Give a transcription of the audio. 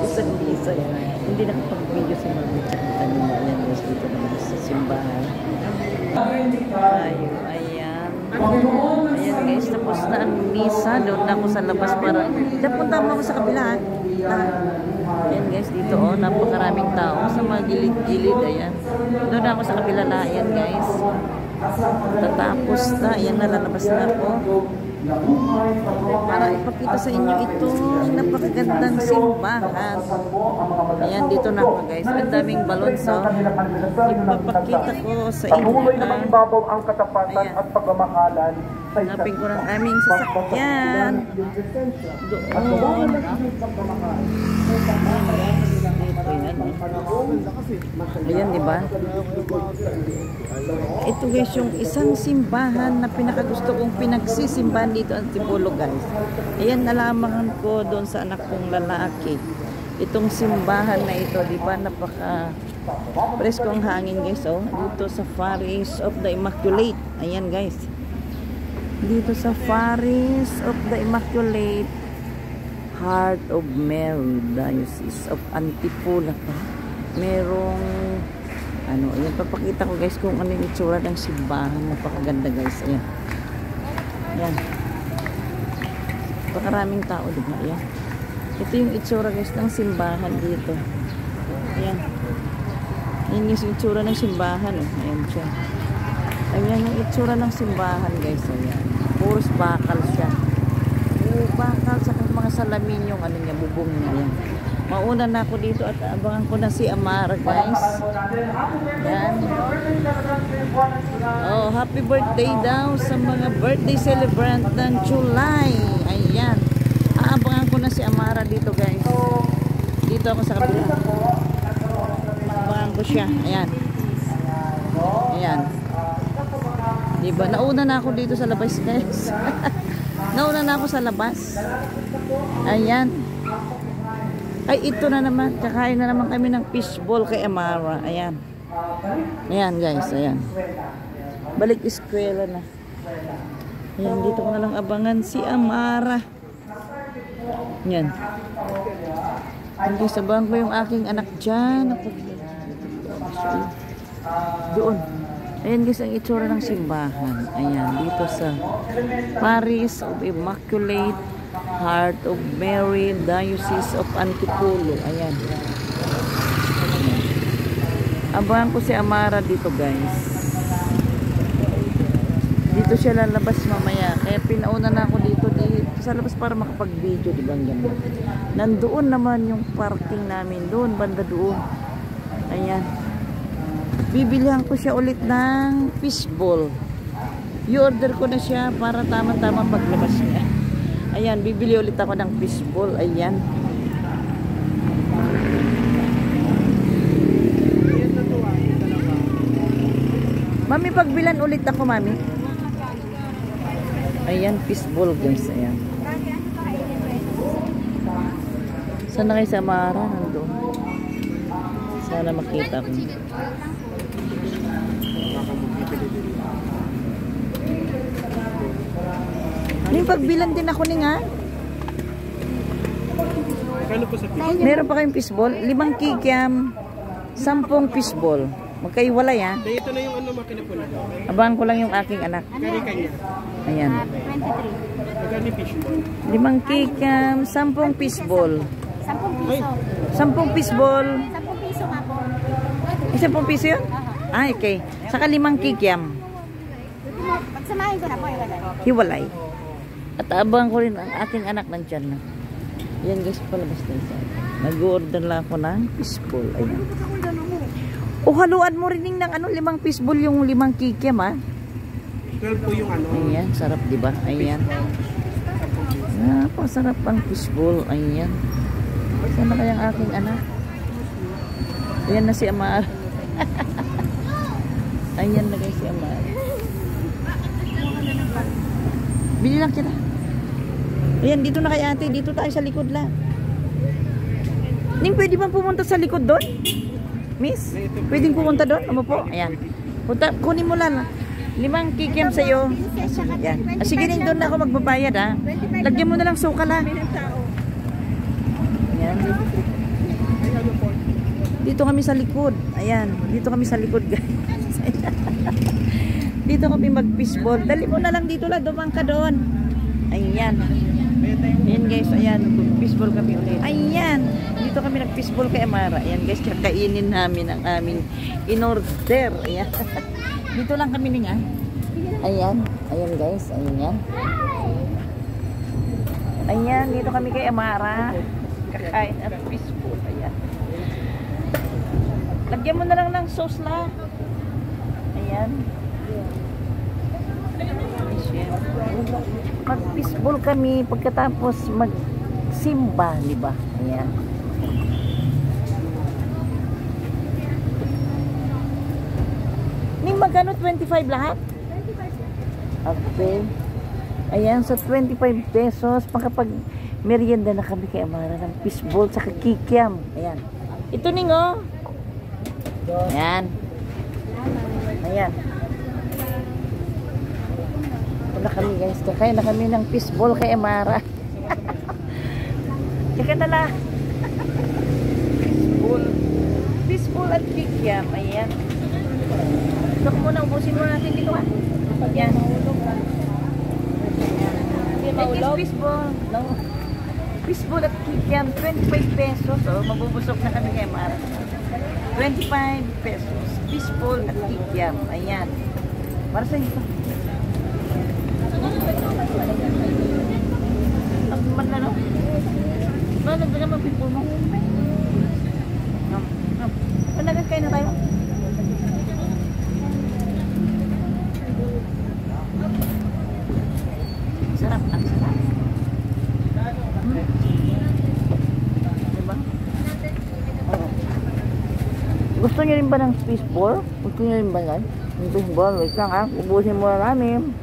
Isang-isang. Hindi nakapag-video si Mami tsaka kanina. Ayan guys, dito naman sa simbahan. Tayo, ayan. Ayan guys, tapos na ang misa. Doon na ako sa labas para... Punta mo ako sa kabila. Ayan guys, dito oh, napakaraming tao sa mga gilid-gilid. Ayan. Doon na ako sa kabila na. Ayan guys. Tatapos na. Ayan, nalalabas na ako. Para ipakita sa inyo itong napakagandang simbahan. Ayan, dito na ako guys. Ang daming balon, so ipapakita ko sa inyo. Ang katapatan at pagmamahalan. Hanapin ko ng aming sasakyan. Doon. Ayan, diba? Ito guys, yung isang simbahan na pinakagusto kong pinagsisimbahan dito ang Antipolo guys. Ayan, nalaman ko doon sa anak kong lalaki. Itong simbahan na ito, diba? Napaka presko ang hangin guys, oh. Dito sa Parish of the Immaculate. Ayan guys. Dito sa Parish of the Immaculate Heart of Mary Diocese of Antipolo. Merong ano, ayan, papakita ko guys kung ano yung itsura ng simbahan. Napakaganda guys. Ayan. Ayan. Napakaraming tao, diba? Ayan. Ito yung itsura guys ng simbahan dito. Ayan. Ayan yung itsura ng simbahan. Oh. Ayan siya. Ayan yung itsura ng simbahan guys. Ayan. Puros bakal siya. Puro bakal sa mga salamin yung ano niya, bubong niya. Ayan. Mauna na ako dito at abangan ko na si Amara guys. Ayan. Oh, happy birthday daw sa mga birthday celebrant ng July. Ayan. Aabangan ko na si Amara dito guys. Dito ako sa kabila. Aabangan ko siya. Ayan. Ayan. Diba? Nauna na ako dito sa labas guys. Nauna na ako sa labas. Ayan. Ay, ito na naman. Kakain na naman kami ng fishball kay Amara. Ayan. Ayan guys. Ayan. Balik eskwela na. Ayan, dito ko na lang abangan si Amara. Ayan. Hindi sabahan ko yung aking anak dyan. Doon. Ayan guys, ang itsura ng simbahan. Ayan, dito sa Parish of Immaculate Heart of Mary Diocese of Antipolo. Ayan. Abangan ko si Amara dito guys. Dito siya lalabas mamaya. Kaya pinauna na ako dito sa labas para makapag-video. Diba ang ganda? Nandoon naman yung parking namin. Doon, banda doon. Ayan. Bibilihan ko siya ulit ng fishball. I-order ko na siya para tama-tama paglabas niya. Ayan, bibili ulit ako ng fishball. Ayan. Mami, pagbilan ulit ako, mami. Ayan, fishball guys. Ayan. Sana kayo sa Amara? Nandun. Sana makita ko. Yung pagbilan din ako ni nga. Meron pa kayong fishball? 5 kikiam, 10 fishball. Magkaiwalay ha. Ito na yung ano makina po na. Abangan ko lang yung aking anak. Ayan. 23. 5 kikiam, 10 fishball. 10 fishball. 10 piso nga po. 10 piso yun? Ah, okay. Saka 5 kikiam. Pagsamahin ko na po, Hiwalay. At abangan ko rin ang aking anak nandyan na. Yan guys, palabas na isa. Nag-order lang ako ng fishball. Ayan. O, haluan mo rin ng ano, 5 fishball yung 5 kikiam ha. 12 po yung ano. Ayan, sarap diba? Ayan. Napasarap ang fishball. Ayan. Sana kayang aking anak? Ayan na si Amara. Ayan na guys si Amara. Bili lang kita. Ayan, dito na kay ate. Dito tayo sa likod lang. Ning, pwede bang pumunta sa likod doon? Miss? Pwedeng pumunta doon? Ano po? Ayan. Punta, kunin mo lang. 5 kikiam sa'yo. Ayan. Sige rin, doon na ako magbabayad ha. Lagyan mo na lang sukal ha. Ayan. Dito kami sa likod. Ayan. Dito kami sa likod, guys. Dito kami mag-fishball. Dali mo na lang dito lang. Dumang ka doon. Ayan. Ayan, guys. Ayan. Fishball kami ulit. Ayan. Dito kami nag-fishball kay Amara. Ayan, guys. Kakainin namin ang aming in-order. Ayan. Dito lang kami niya. Ayan. Ayan, guys. Ayan. Ayan. Dito kami kay Amara. Kakain at fishball. Ayan. Lagyan mo na lang ng sauce lang. Ayan. Mag-fishball kami pagkatapos mag-simba, di ba? Ayan. Ni magkano 25 lahat? 25. Okay. Ayan, sa 25 pesos, makapag merienda na kami kay Amara ng fishball sa kikiam. Ayan. Ito ningo. Ayan. Ayan. Ito na kami, guys. Kakain na kami ng fishball kay Amara. Kaya na lang. Fishball. Fishball at kikiam. Ayan. Ito ko muna. Ubusin muna natin dito. Ayan. Ayan. Fishball. No. Fishball at kikiam. 25 pesos. Oh, mabubusok na kami kay Amara. 25 pesos. Fishball at kikiam. Ayan. Para sa ito. Takman na, no? Ba, nagdagan mo fishball mo? Panagat kayo na tayo. Sarap. Ang sarap. Diba? Oo. Gusto nyo rin ba ng fishball? Gusto nyo rin ba yan? Yung fishball, wait lang ha. Ubusin muna namin.